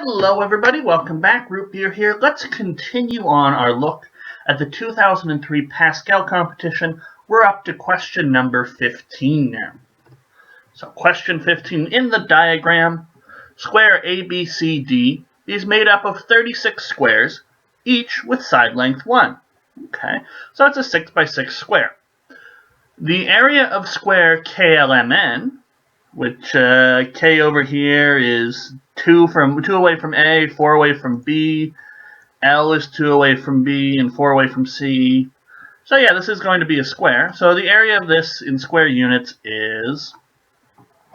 Hello everybody, welcome back. Root Beer here. Let's continue on our look at the 2003 Pascal competition. We're up to question number 15 now. So question 15, in the diagram, square ABCD is made up of 36 squares, each with side length 1. Okay, so it's a 6 by 6 square. The area of square KLMN, which K over here is 2 away from A, 4 away from B, L is 2 away from B, and 4 away from C. So yeah, this is going to be a square. So the area of this in square units is...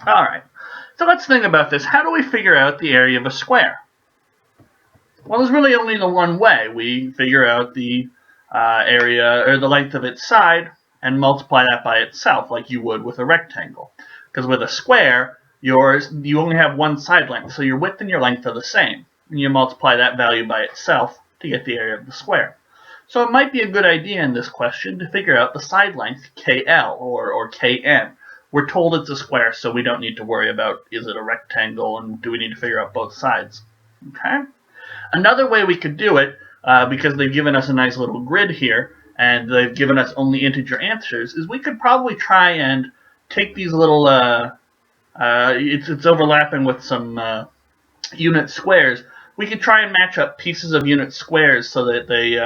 Alright, so let's think about this. How do we figure out the area of a square? Well, there's really only the one way. We figure out the area, or the length of its side, and multiply that by itself, like you would with a rectangle. Because with a square, you only have one side length, so your width and your length are the same. And you multiply that value by itself to get the area of the square. So it might be a good idea in this question to figure out the side length, KL, or KN. We're told it's a square, so we don't need to worry about is it a rectangle and do we need to figure out both sides. Okay? Another way we could do it, because they've given us a nice little grid here, and they've given us only integer answers, is we could probably try and take these little, it's overlapping with some unit squares. We could try and match up pieces of unit squares so that they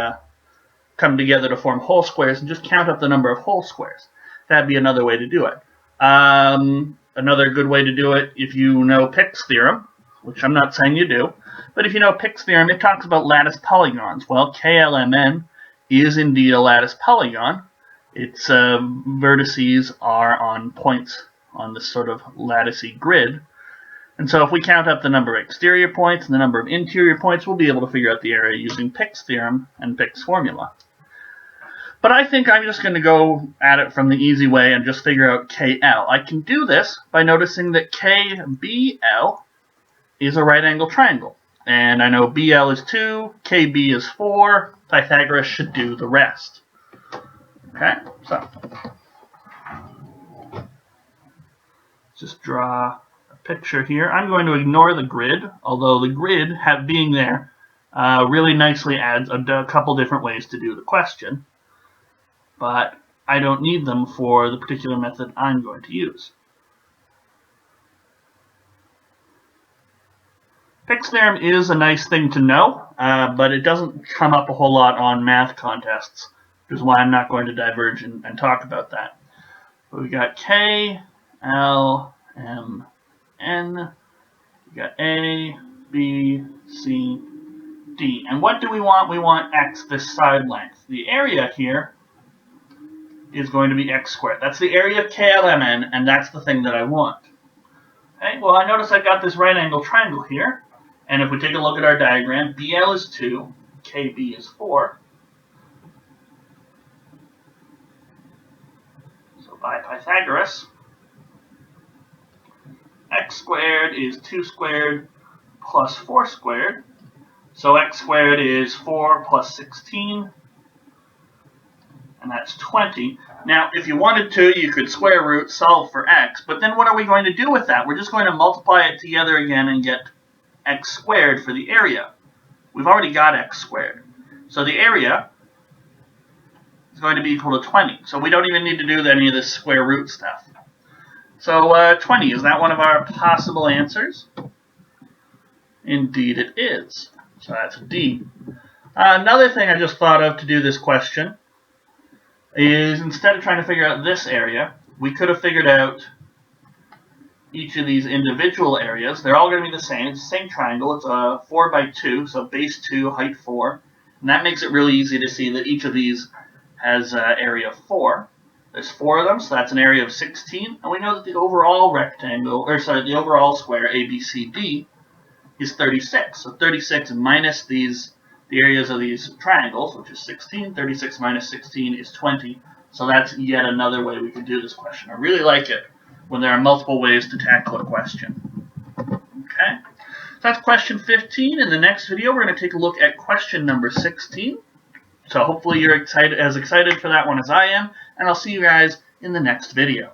come together to form whole squares and just count up the number of whole squares. That'd be another way to do it. Another good way to do it, if you know Pick's theorem, which I'm not saying you do, but if you know Pick's theorem, it talks about lattice polygons. Well, KLMN is indeed a lattice polygon. Its vertices are on points on this sort of latticey grid. And so if we count up the number of exterior points and the number of interior points, we'll be able to figure out the area using Pick's theorem and Pick's formula. But I think I'm just going to go at it from the easy way and just figure out KL. I can do this by noticing that KBL is a right angle triangle. And I know BL is 2, KB is 4, Pythagoras should do the rest. Okay, so just draw a picture here. I'm going to ignore the grid, although the grid, being there, really nicely adds a couple different ways to do the question. But I don't need them for the particular method I'm going to use. Pick's theorem is a nice thing to know, but it doesn't come up a whole lot on math contests, which is why I'm not going to diverge and talk about that. But we got K, L, M, N, we got A, B, C, D. And what do we want? We want X, this side length. The area here is going to be X squared. That's the area of KLMN, and that's the thing that I want. Okay, well, I notice I got this right angle triangle here. And if we take a look at our diagram, BL is 2, KB is 4. So by Pythagoras, X squared is 2 squared plus 4 squared. So X squared is 4 plus 16, and that's 20. Now, if you wanted to, you could square root, solve for X, but then what are we going to do with that? We're just going to multiply it together again and get X squared for the area. We've already got X squared. So the area is going to be equal to 20. So we don't even need to do any of this square root stuff. So 20, is that one of our possible answers? Indeed it is. So that's D. Another thing I just thought of to do this question is instead of trying to figure out this area, we could have figured out each of these individual areas. They're all going to be the same. It's the same triangle. It's a 4 by 2, so base 2, height 4. And that makes it really easy to see that each of these has area 4. There's 4 of them, so that's an area of 16. And we know that the overall rectangle, or sorry, the overall square ABCD is 36. So 36 minus the areas of these triangles, which is 16. 36 minus 16 is 20. So that's yet another way we could do this question. I really like it when there are multiple ways to tackle a question. Okay, so that's question 15. In the next video, we're going to take a look at question number 16. So hopefully you're as excited for that one as I am, and I'll see you guys in the next video.